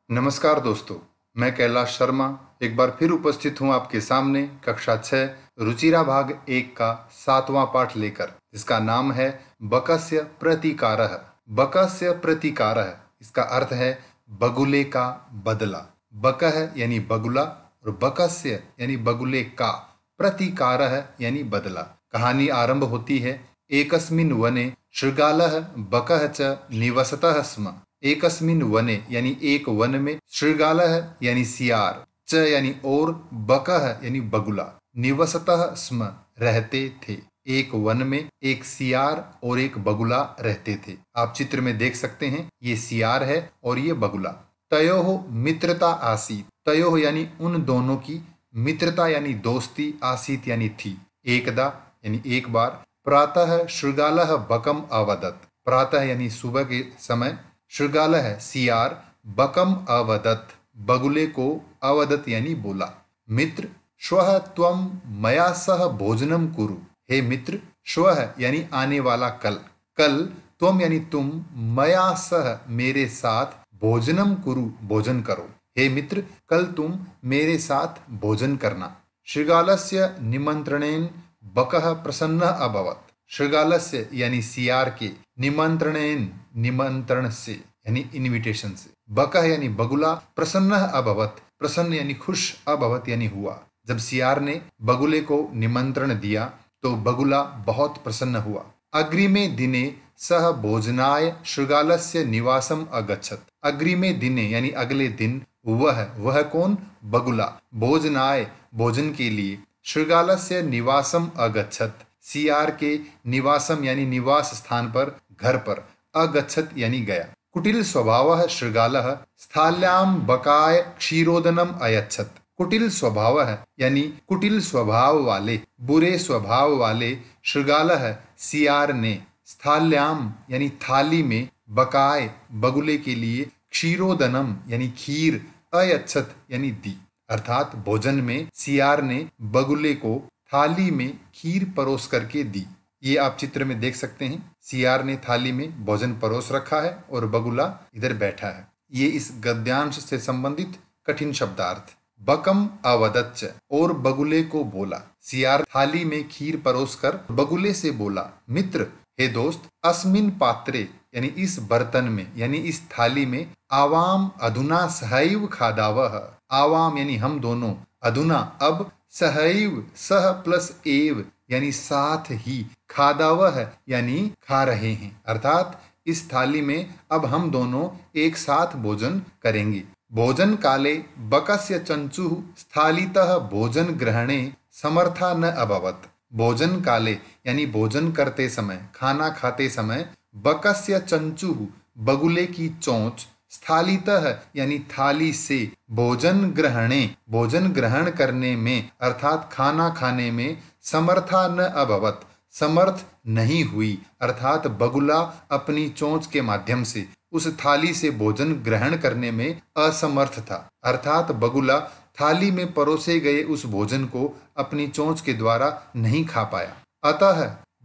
नमस्कार दोस्तों, मैं कैलाश शर्मा एक बार फिर उपस्थित हूं आपके सामने कक्षा 6 रुचिरा भाग 1 का 7वां पाठ लेकर, जिसका नाम है बकस्य प्रतिकारः। बकस्य प्रतिकारः इसका अर्थ है बगुले का बदला। बकः यानी बगुला और बकस्य यानी बगुले का, प्रतिकारः यानी बदला। कहानी आरंभ होती है, एकस्मिन् वने शृगालः बकः च निवसतः स्म। एकस्मिन् वने यानी एक वन में, शृगालः यानी सियार, च यानी और, बकः यानी बगुला, निवसतः स्म रहते थे। एक वन में एक सियार और एक बगुला रहते थे। आप चित्र में देख सकते हैं, ये सियार है और ये बगुला। तयोः मित्रता आसीत। तयोः यानी उन दोनों की, मित्रता यानी दोस्ती, आसीत यानी थी। एकदा यानी एक बार, प्रातः शृगालः बकम अवदत्। प्रातः यानी सुबह के समय, शृगालः सियार बकम अवदत् बगुले को अवदत् यानी बोला, मित्र श्वः त्वं मया सह भोजनम कुरु। हे मित्र, श्वः यानी आने वाला कल, कल त्वं यानी तुम, मया सह मेरे साथ, भोजनम कुरु भोजन करो। हे मित्र, कल तुम मेरे साथ भोजन करना। शृगालस्य निमंत्रणेन बकः प्रसन्नः अभवत्। शृगालस्य यानी सियार के, निमंत्रणेन निमंत्रण से यानी इनविटेशन से, बकः यानी बगुला, प्रसन्न अभवत, प्रसन्न यानी खुश, अभवत यानी हुआ। जब सियार ने बगुले को निमंत्रण दिया तो बगुला बहुत प्रसन्न हुआ। अग्रिमे दिने सह भोजनाय शृगालस्य निवासम अगच्छत्। अग्रिमे दिने यानी अगले दिन, वह कौन, बगुला, भोजनाय भोजन के लिए, शृगालस्य निवासम अगच्छत् सियार के निवासम यानी निवास स्थान पर, घर पर, अगच्छत् यानी गया। कुटिल स्वभावः शृगालः स्थाल्यां बकाय क्षीरोदनम अयच्छत्। कुटिल स्वभावः यानी कुटिल स्वभाव वाले, बुरे स्वभाव वाले, शृगालः सियार ने, स्थाल्याम यानी थाली में, बकाय बगुले के लिए, क्षीरोदनम यानी खीर, अयच्छत् यानी दी। अर्थात भोजन में सियार ने बगुले को थाली में खीर परोस करके दी। ये आप चित्र में देख सकते हैं, सियार ने थाली में भोजन परोस रखा है और बगुला इधर बैठा है। ये इस गद्यांश से संबंधित कठिन शब्दार्थ। बकम अवदच्च और बगुले को बोला। सियार थाली में खीर परोस कर बगुले से बोला, मित्र, हे दोस्त, अस्मिन पात्रे यानी इस बर्तन में यानी इस थाली में, आवाम अधुना सहैव खादावः। आवाम यानी हम दोनों, अधुना अब, सहैव सह प्लस एव यानी साथ ही, खादावह यानी खा रहे हैं। अर्थात इस थाली में अब हम दोनों एक साथ भोजन करेंगे। भोजन काले बकस्य चंचुः स्थालितः भोजन ग्रहणे समर्था न अभवत्। भोजन काले यानी भोजन करते समय, खाना खाते समय, बकस्य चंचुः बगुले की चोंच, स्थालितः यानी थाली से, भोजन ग्रहणे भोजन ग्रहण करने में अर्थात खाना खाने में, समर्था न अभवत समर्थ नहीं हुई। अर्थात बगुला अपनी चोंच के माध्यम से उस थाली से भोजन ग्रहण करने में असमर्थ था। अर्थात बगुला थाली में परोसे गए उस भोजन को अपनी चोंच के द्वारा नहीं खा पाया। अतः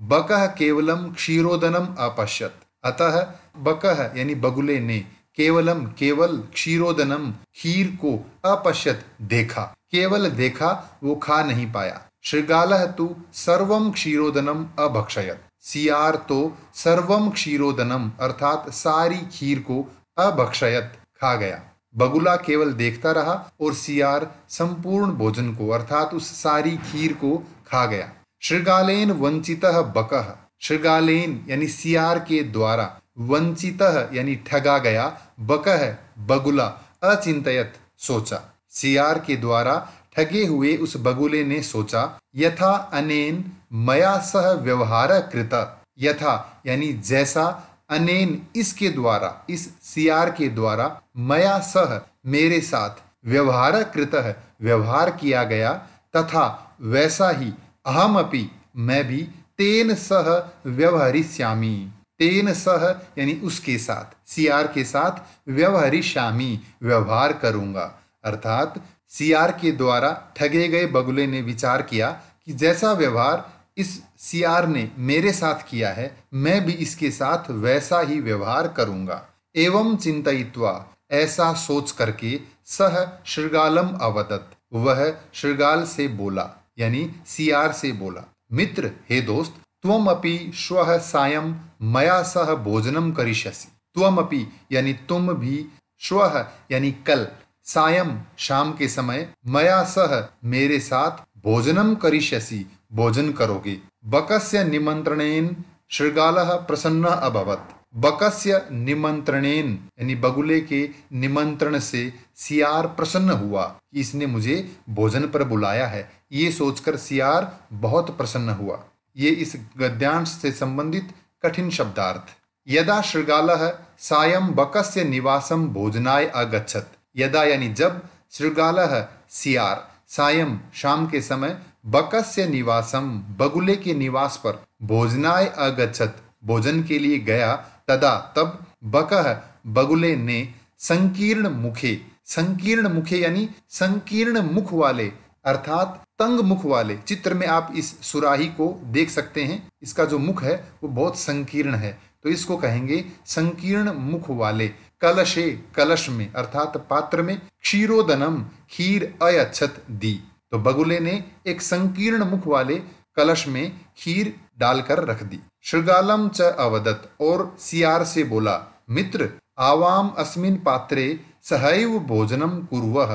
बकः केवलम क्षीरोदनम अपश्यत। अतः बकः यानी बगुले ने, केवलम केवल, क्षीरोदनम खीर को, अपश्यत देखा, केवल देखा, वो खा नहीं पाया। शृगालः तु सर्वम क्षीरोदनम अभक्षयत। सियार तो सर्वम क्षीरोदनम अर्थात सारी खीर को, अभक्षयत खा गया। बगुला केवल देखता रहा और सियार संपूर्ण भोजन को अर्थात उस सारी खीर को खा गया। शृगालेन वंचितः बकः। शृगालेन यानी सियार के द्वारा, वंचितः यानी ठगा गया, बकः बगुला, अचिंतयत सोचा। सियार के द्वारा ठगे हुए उस बगुले ने सोचा, यथा अनेन मया सह व्यवहार कृता। यथा यानी जैसा, अनेन इसके द्वारा, इस सियार के द्वारा, मया सह मेरे साथ, व्यवहार कृतः व्यवहार किया गया, तथा वैसा ही, अहमपि मैं भी, तेन सह व्यवहरिष्यामि। तेन सह यानी उसके साथ, सियार के साथ, व्यवहरिष्यामि व्यवहार करूंगा। अर्थात सियार के द्वारा ठगे गए बगुले ने विचार किया कि जैसा व्यवहार इस सियार ने मेरे साथ किया है, मैं भी इसके साथ वैसा ही व्यवहार करूंगा। एवं चिंतयित्वा ऐसा सोच करके सह शृगालम अवदत, वह शृगाल से बोला, यानी सियार से बोला, मित्र हे दोस्त, त्वमपि श्वः सायं मया सह भोजनम करिष्यसि। त्वमपि यानी तुम भी, श्वः यानी कल, सायं शाम के समय, मया सह मेरे साथ, भोजनम करिष्यसि भोजन करोगे। बकस्य निमंत्रणेन शृगालः प्रसन्नः अभवत्। बकस्य निमंत्रणेन यानी बगुले के निमंत्रण से सियार प्रसन्न हुआ कि इसने मुझे भोजन पर बुलाया है। ये सोचकर सियार बहुत प्रसन्न हुआ। ये इस गद्यांश से संबंधित कठिन शब्दार्थ। यदा शृगालः सायं बकस्य निवासम भोजनाय अगच्छत्। यदा यानी जब, शृगालः सियार, सायं शाम के समय, बकस्य निवासम बगुले के निवास पर, भोजनाय अगच्छत् भोजन के लिए गया, तदा तब, बकः बगुले ने, संकीर्ण मुखे, संकीर्ण मुखे यानी संकीर्ण मुख वाले, अर्थात तंग मुख वाले। चित्र में आप इस सुराही को देख सकते हैं, इसका जो मुख है वो बहुत संकीर्ण है, तो इसको कहेंगे संकीर्ण मुख वाले। कलशे कलश में अर्थात पात्र में, क्षीरोदनम खीर अयच्छत दी, तो बगुले ने एक संकीर्ण मुख वाले कलश में खीर डालकर रख दी। शृगालम च अवदत, और सियार से बोला, मित्र आवाम अस्मिन पात्रे सहैव भोजनम कुर्वः।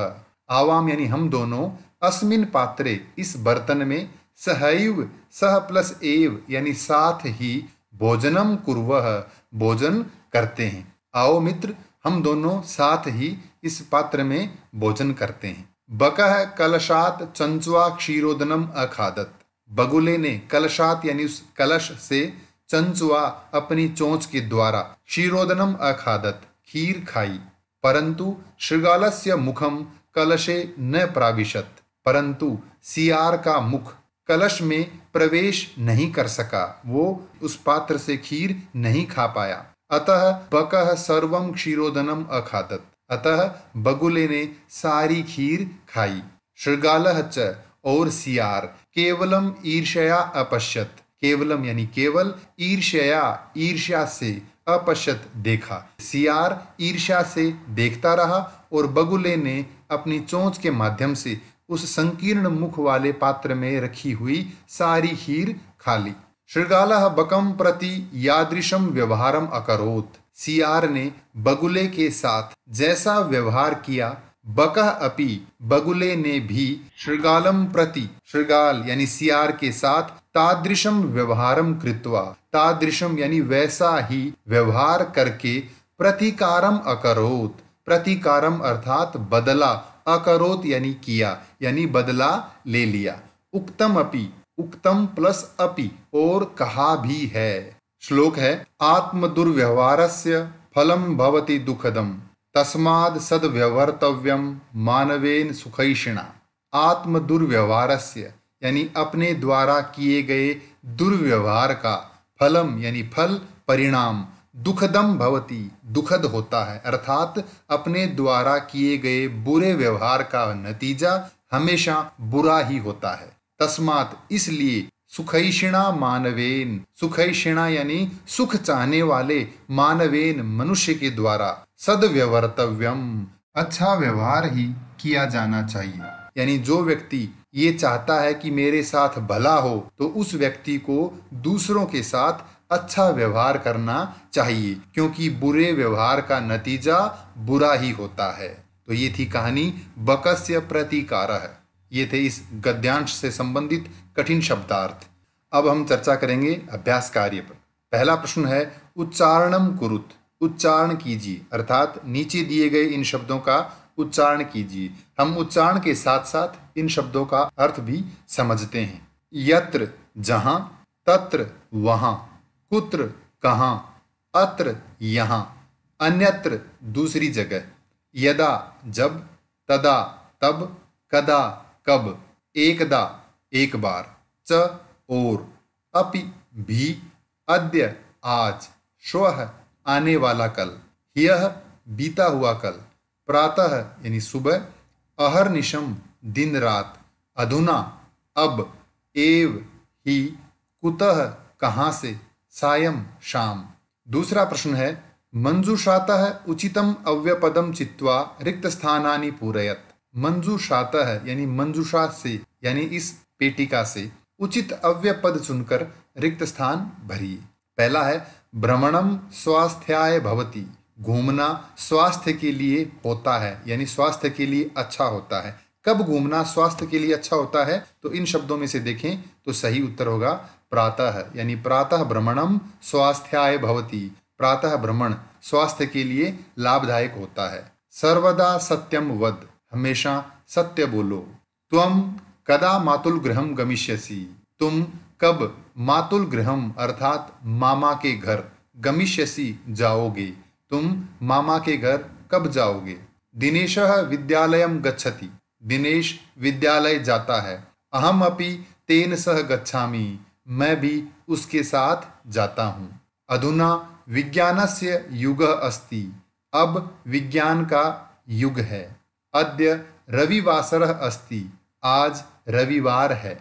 आवाम यानी हम दोनों, अस्मिन पात्रे इस बर्तन में, सहैव सह प्लस एव यानी साथ ही, भोजनम कुर्वः भोजन करते हैं। आओ मित्र, हम दोनों साथ ही इस पात्र में भोजन करते हैं। बकः कलशात चंचुआ क्षीरोदनम अखादत। बगुले ने कलशात यानी उस कलश से, चंचुआ अपनी चोंच के द्वारा, क्षीरोदनम अखादत खीर खाई। परंतु शृगालस्य मुखम कलशे न प्राविशत, परंतु सियार का मुख कलश में प्रवेश नहीं कर सका, वो उस पात्र से खीर नहीं खा पाया। अतः बकः सर्वम क्षीरोदनम अखादत, अतः बगुले ने सारी खीर खाई। शृगालः च, और सियार, केवलम ईर्ष्या अपश्यत, केवलम यानी केवल, ईर्ष्या ईर्ष्या से, अपश्यत देखा। सियार ईर्ष्या से देखता रहा और बगुले ने अपनी चोंच के माध्यम से उस संकीर्ण मुख वाले पात्र में रखी हुई सारी खीर खा ली। शृगालः बकम प्रति यादृशम व्यवहारम अकरोत। सियार ने बगुले के साथ जैसा व्यवहार किया, बकः अपि बगुले ने भी, शृगालम प्रति शृगाल यानी सियार के साथ, तादृशम व्यवहारम कृत्वा, तादृशम यानी वैसा ही व्यवहार करके, प्रतिकारम अकरोत, प्रतिकारम अर्थात बदला, अकरोत यानी किया, यानी बदला ले लिया। उक्तम अपि, उक्तम प्लस अपि, और कहा भी है। श्लोक है, आत्म दुर्व्यवहारस्य फलम भवति दुखदम तस्माद् सद्व्यवर्तव्यम मानवेन सुखैषिणा। आत्म दुर्व्यवहारस्य यानी अपने द्वारा किए गए दुर्व्यवहार का, फलम यानी फल, परिणाम, दुखदम भवति दुखद होता है, अर्थात अपने द्वारा किए गए बुरे व्यवहार का नतीजा हमेशा बुरा ही होता है। तस्मात् इसलिए, सुखैषिणा मानवेन, सुखैषिणा यानी सुख चाहने वाले, मानवेन मनुष्य के द्वारा, सद्व्यवर्तव्यम अच्छा व्यवहार ही किया जाना चाहिए। यानी जो व्यक्ति ये चाहता है कि मेरे साथ भला हो, तो उस व्यक्ति को दूसरों के साथ अच्छा व्यवहार करना चाहिए, क्योंकि बुरे व्यवहार का नतीजा बुरा ही होता है। तो ये थी कहानी बकस्य प्रतिकारः। ये थे इस गद्यांश से संबंधित कठिन शब्दार्थ। अब हम चर्चा करेंगे अभ्यास कार्य पर। पहला प्रश्न है, उच्चारणम कुरुत, उच्चारण कीजिए, अर्थात नीचे दिए गए इन शब्दों का उच्चारण कीजिए। हम उच्चारण के साथ साथ इन शब्दों का अर्थ भी समझते हैं। यत्र जहां, तत्र वहां, कुत्र कहां, अत्र यहां, अन्यत्र दूसरी जगह, यदा जब, तदा तब, कदा कब, एकदा एक बार, च और, अपि भी, अद्य आज, श्वः आने वाला कल, ह्यः बीता हुआ कल, प्रातः यानी सुबह, अहर्निशम दिन रात, अधुना अब, एव ही, कुतः कहाँ से, सायं शाम। दूसरा प्रश्न है, मंजूषातः उचितम अव्यपदम चित्वा रिक्त स्थानानि पूरयत। मंजूषातः यानी मंजूषा से यानी इस पेटिका से उचित अव्यय पद चुनकर रिक्त स्थान भरिए। पहला है भ्रमणम स्वास्थ्याय भवति, घूमना स्वास्थ्य के लिए होता है यानी स्वास्थ्य के लिए अच्छा होता है। कब घूमना स्वास्थ्य के लिए अच्छा होता है? तो इन शब्दों में से देखें तो सही उत्तर होगा प्रातः, यानी प्रातः भ्रमणम स्वास्थ्याय भवति, प्रातः भ्रमण स्वास्थ्य के लिए लाभदायक होता है। सर्वदा सत्यम वद, हमेशा सत्य बोलो। त्वम कदा मातुल गृहम गमिष्यसि, तुम कब मातुल गृहम अर्थात मामा के घर, गमिष्यसि जाओगे, तुम मामा के घर कब जाओगे। दिनेशः विद्यालयम गच्छति, दिनेश विद्यालय जाता है। अहम अपि तेन सह गच्छामि, मैं भी उसके साथ जाता हूँ। अधुना विज्ञानस्य युगः अस्ति, अब विज्ञान का युग है। अद्य रविवासरः अस्ति, आज रविवार है।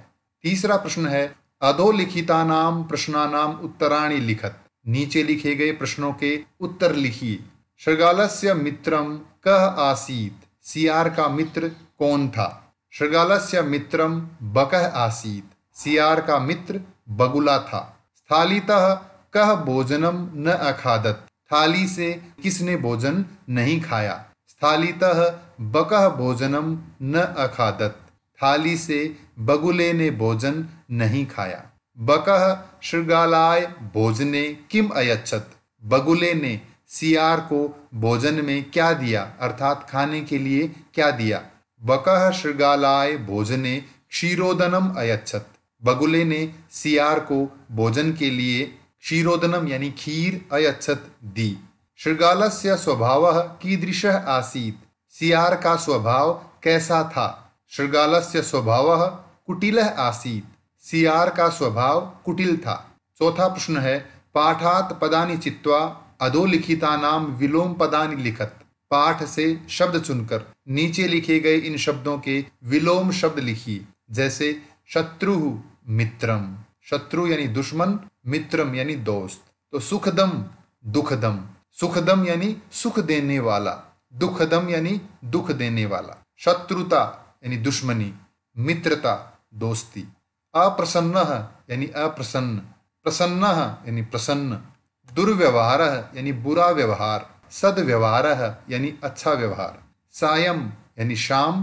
तीसरा प्रश्न है अधोलिखितानां प्रश्नानां उत्तराणि लिखत, नीचे लिखे गए प्रश्नों के उत्तर लिखिए। शृगालस्य मित्रम कः आसीत, सियार का मित्र कौन था। शृगालस्य मित्रम बकः आसीत, सियार का मित्र बगुला था। स्थालीतः कः भोजनम न अखादत, थाली से किसने भोजन नहीं खाया। स्थालीतः बकः भोजनम न अखादत, थाली से बगुले ने भोजन नहीं खाया। बकः शृगालाय भोजने किम अयच्छत, बगुले ने सियार को भोजन में क्या दिया अर्थात खाने के लिए क्या दिया। बकः शृगालाय भोजने क्षीरोदनम अयच्छत, बगुले ने सियार को भोजन के लिए क्षीरोदनम यानी खीर अयच्छत दी। शृगालस्य स्वभावः कीदृशः आसीत, सियार का स्वभाव कैसा था। शृगालस्य स्वभावः कुटिलः आसीत, सियार का स्वभाव कुटिल था। चौथा प्रश्न है पाठात पदानि चित्वा अधोलिखितानां विलोम पदानि लिखत, पाठ से शब्द चुनकर नीचे लिखे गए इन शब्दों के विलोम शब्द लिखिए। जैसे शत्रु मित्रम, शत्रु यानी दुश्मन, मित्रम यानी दोस्त। तो सुखदम दुखदम, सुखदम यानी सुख देने वाला, दुखदम यानी दुख देने वाला। शत्रुता यानी दुश्मनी, मित्रता दोस्ती। अप्रसन्नः यानी अप्रसन्न, प्रसन्नः यानी प्रसन्न। दुर्व्यवहारः यानी बुरा व्यवहार, सद्व्यवहारः यानी अच्छा व्यवहार। सायं यानी शाम,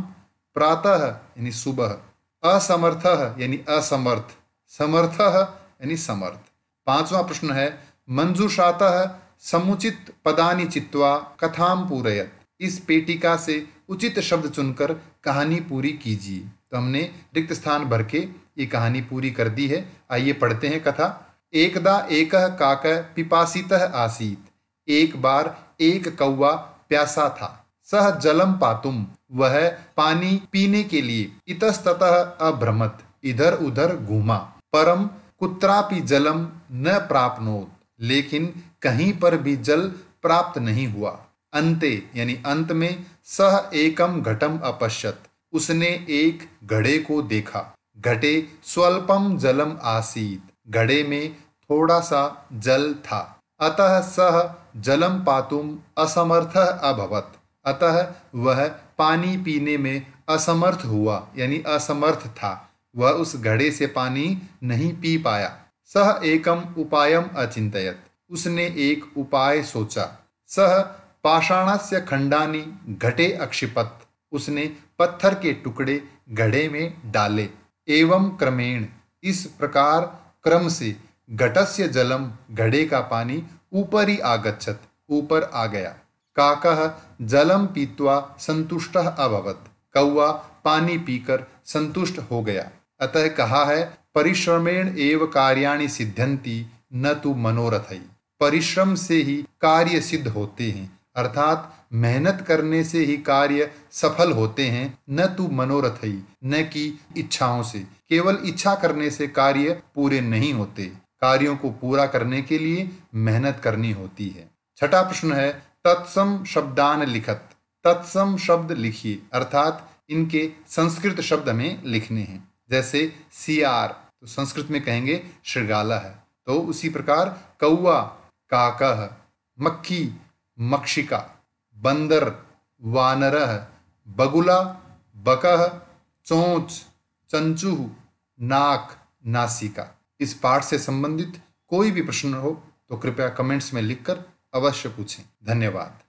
प्रातः यानी सुबह। असमर्थः यानी असमर्थ, समर्थः यानी समर्थ। पांचवा प्रश्न है मंजूषातः समुचित पदानि चित्वा कथाम पूरयत, इस पेटिका से उचित शब्द चुनकर कहानी पूरी कीजिए। तो हमने रिक्त स्थान भर के ये कहानी पूरी कर दी है। आइए पढ़ते हैं कथा। एकदा एकः काकः पिपासितः आसीत, एक बार एक कौवा प्यासा था। सह जलम पातुम, वह पानी पीने के लिए इतस्ततः अभ्रमत, इधर उधर घूमा। परम कुत्रापि जलम न प्राप्नोत, लेकिन कहीं पर भी जल प्राप्त नहीं हुआ। अंते यानी अंत में सह एकम घटम अपश्यत, उसने एक घड़े को देखा। घटे स्वल्पम जलम आसीत, घड़े में थोड़ा सा जल था। अतः सह जलम पातुम असमर्थः अभवत, अतः वह पानी पीने में असमर्थ हुआ यानी असमर्थ था। वह उस घड़े से पानी नहीं पी पाया। सह एकम उपायम अचिंतयत, उसने एक उपाय सोचा। सह पाषाणस्य खंडानि घटे अक्षिपत, उसने पत्थर के टुकड़े घड़े में डाले। एवं क्रमेण, इस प्रकार क्रम से घटस्य जलम, घड़े का पानी ऊपर ही आगच्छत, ऊपर आ गया। काकः जलम पीत्वा संतुष्टः अभवत, कौवा पानी पीकर संतुष्ट हो गया। अतः कहा है परिश्रमेण एव कार्याणि सिद्ध्यन्ति न तु मनोरथै, परिश्रम से ही कार्य सिद्ध होते हैं, अर्थात मेहनत करने से ही कार्य सफल होते हैं। न तु मनोरथै, न कि इच्छाओं से, केवल इच्छा करने से कार्य पूरे नहीं होते। कार्यों को पूरा करने के लिए मेहनत करनी होती है। छठा प्रश्न है तत्सम शब्दान लिखत, तत्सम शब्द लिखिए, अर्थात इनके संस्कृत शब्द में लिखने हैं। जैसे सियार तो संस्कृत में कहेंगे शृगाला है, तो उसी प्रकार कौवा काकः, मक्खी, मक्षिका, बंदर, वानरः, बगुला, बकः, चोंच, चंचू, नाक, नासिका। इस पाठ से संबंधित कोई भी प्रश्न हो तो कृपया कमेंट्स में लिखकर अवश्य पूछें। धन्यवाद।